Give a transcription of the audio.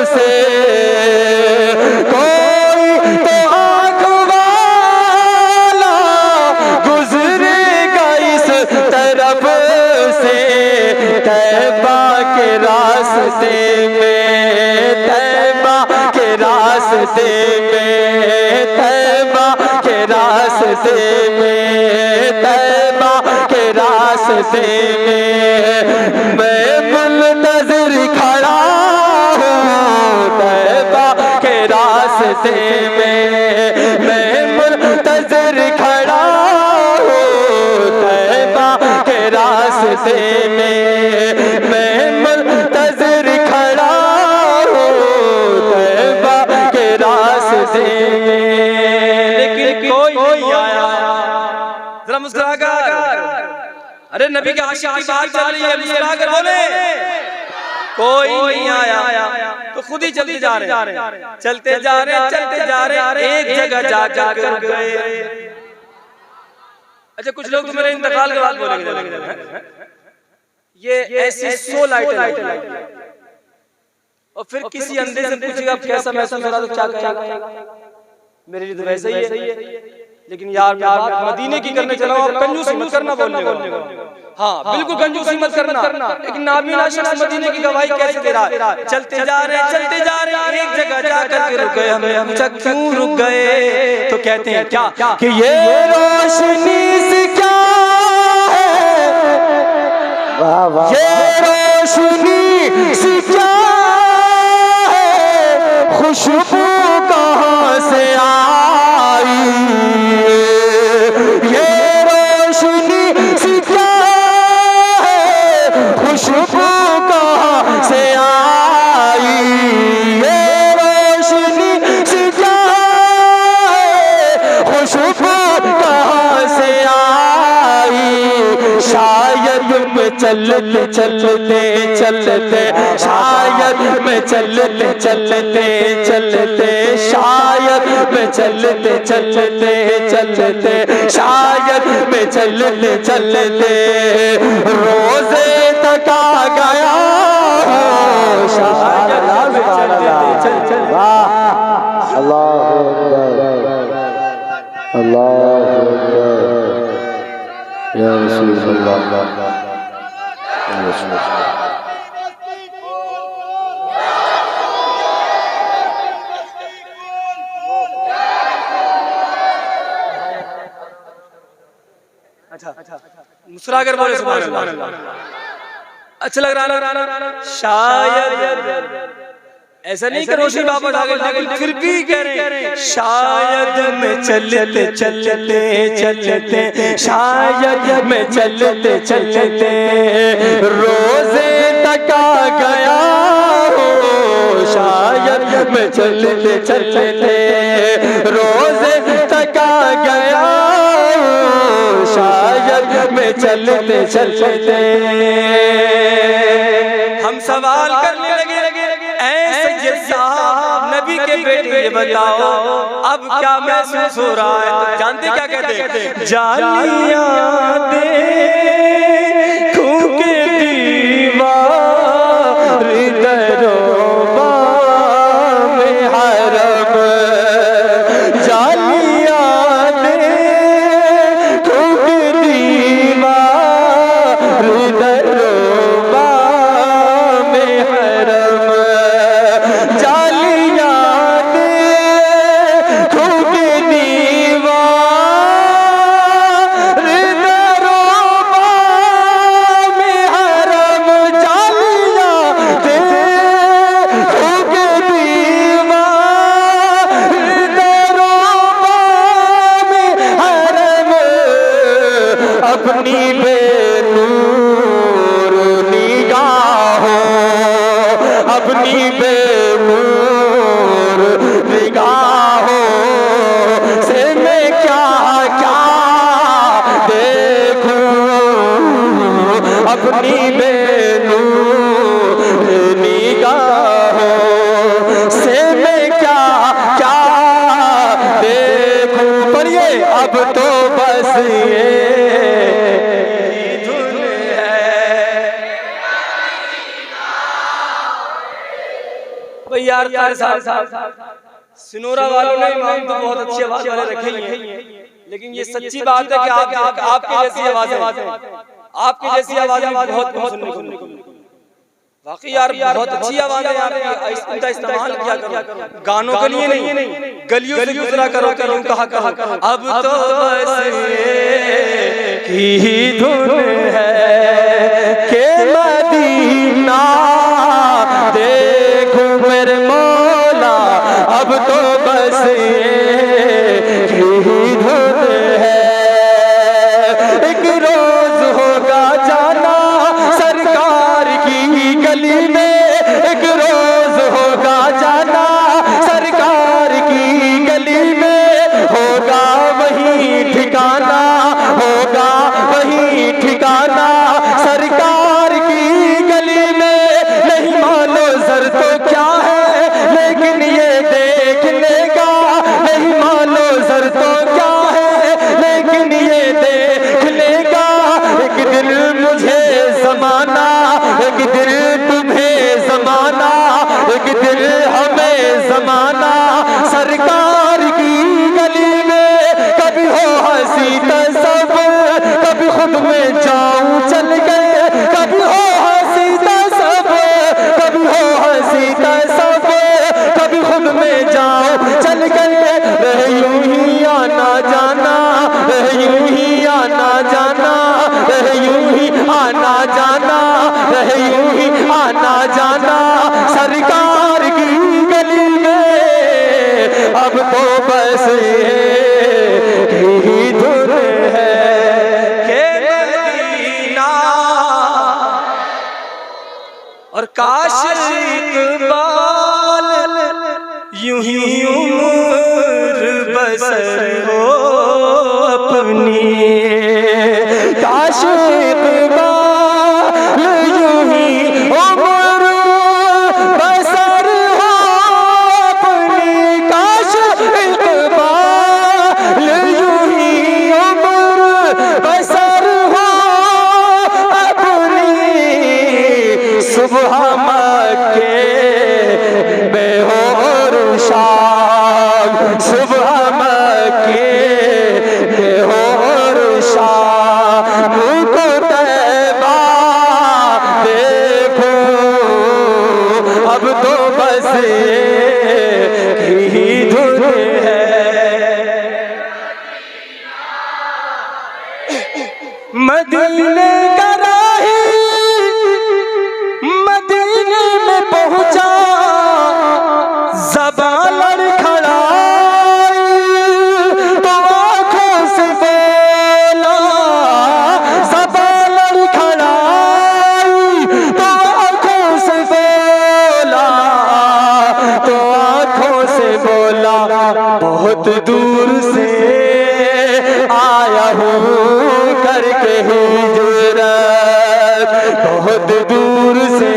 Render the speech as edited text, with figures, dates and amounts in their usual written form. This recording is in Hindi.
से, कोई तो आँख वाला गुजरेगा इस तरफ से, तैबा के रास्ते में, तैबा के रास्ते में, तैबा के रास्ते में, तैबा के रास्ते में मैं मुंतज़िर खड़ा हूँ, तैबा के रास्ते में मैं मुंतज़िर खड़ा हूँ, तैबा के रास्ते में मैं मुंतज़िर खड़ा हूँ, तैबा के रास्ते में। लेकिन कोई नहीं आया। जरा मुस्कुरा कर, अरे नबी के आशिक की बात चल रही है, मुस्कुरा कर बोले। कोई नहीं आया तो खुद ही चलते जा रहे हैं, चलते जा रहे हैं, चलते जा रहे हैं, एक जगह जाकर गए। अच्छा, कुछ लोग तो मेरे इंतकाल के बाद बोलेंगे ये ऐसी 100 लाइटें, और फिर किसी अंधे से पूछेगा कैसा महसूस हो रहा, तो क्या कहेगा? मेरे लिए तो वैसे ही है। लेकिन यार बात मदीने की करने चला हूं, कंजूसी मत करना बोलने को। हाँ बिल्कुल कंजूसी मत करना। लेकिन नाबीना शख्स मदीने की गवाही कैसे दे रहा है? चलते जा रहे हैं, चलते जा रहे हैं, एक जगह जाकर के रुक गए। हम क्यों रुक गए? तो कहते हैं क्या कि ये रोशनी से क्या है, ये रोशनी से क्या है, खुशबू कहाँ से आई, ये रोशनी से क्या है, खुशबू कहाँ से आई, ये रोशनी से क्या है, खुशबू कहाँ से आई। शायद मैं चलते चलते चलते, शायद मैं चलते चलते चलते, शायद मैं चलते चलते चलते, शायद मैं चलते चलते रोज़े तक आ गया, शायद मैं चलते चलते। वाह अल्लाह अल्लाह या रसूल अल्लाह या रसूल। अच्छा मुस्कुरा कर बोले सुभान अल्लाह। अच्छा लग रहा। शायद ऐसा नहीं कि रोशनी वापस आ गई, लेकिन फिर भी कह रहे हैं शायद मैं चलते चलते चलते, शायद मैं चलते चलते रोज़े तक आ गया हो, शायद मैं चलते चलते रोज़े तक आ गया हो, शायद मैं चलते चलते। हम सवाल करने लगे, नबी के बेटे ये बताओ अब क्या महसूस हो रहा है? तो जानते क्या कहते हैं? जालियां देखूं के दीवार दरोबा में हरम, जालियां देखूं के दीवार दरोबा में हरम, भाई यार सिनोरा वालों ने इमाम तो बहुत अच्छी आवाज वाले रखे ही हैं, लेकिन ये सच्ची बात है कि आपके जैसी आवाज आपकी जैसी आवाज बहुत कम सुनने को मिली। वाकई यार बहुत अच्छी आवाज है यार, इनका इस्तेमाल किया करो, गानों के लिए नहीं, गलियों से गुजरा करो कहा अब तो बस की धुन है के मदीना देखो मेरे मौला, अब तो बस की धुन है। एक रोज होगा जाना सरकार की गली में, एक रोज होगा जाना सरकार की गली में, होगा वही ठिकाना, होगा वही ठिकाना सरकार की गली में। नहीं मानो सर तो क्या है लेकिन ये देख लेगा, नहीं मानो सर तो क्या है लेकिन ये देख लेगा। एक दिल मुझे ज़माना, एक दिल तुम्हें ज़माना, एक दिल हमें ज़माना सरकार की गली में। कभी हो हंसी तसव्वुर, कभी खुद में जाऊं चल गए, कभी हो हंसी तसव्वुर, कभी हो हंसी तसव्वुर, कभी खुद में जाऊं चल गए। रह यूं ही आना जाना, रह यूं ही आना जाना, रह यूं ही आना जाना, रह यूं ही आना जाना सरकार की गली में। अब तो बस यही धुन है के मदीना, और काश इकबाल यूं ही उम्र बसर हो अपनी, काश इकबाल यूं ही उम्र बसर हो अपनी, काश इकबाल यूं ही उम्र बसर हो अपनी। सुबह मक्के में हो और शाम, सुबह मक्के में हो और शाम को तैबा देखो, अब तो बस यही धुन है। मदीने का राही मदीने में पहुंचा, ज़बान लड़खड़ाई तो आँखों से बोला, ज़बान लड़खड़ाई तो आँखों से बोला, तो आँखों से बोला बहुत दूर से आया हूँ करके हिजरत, बहुत दूर से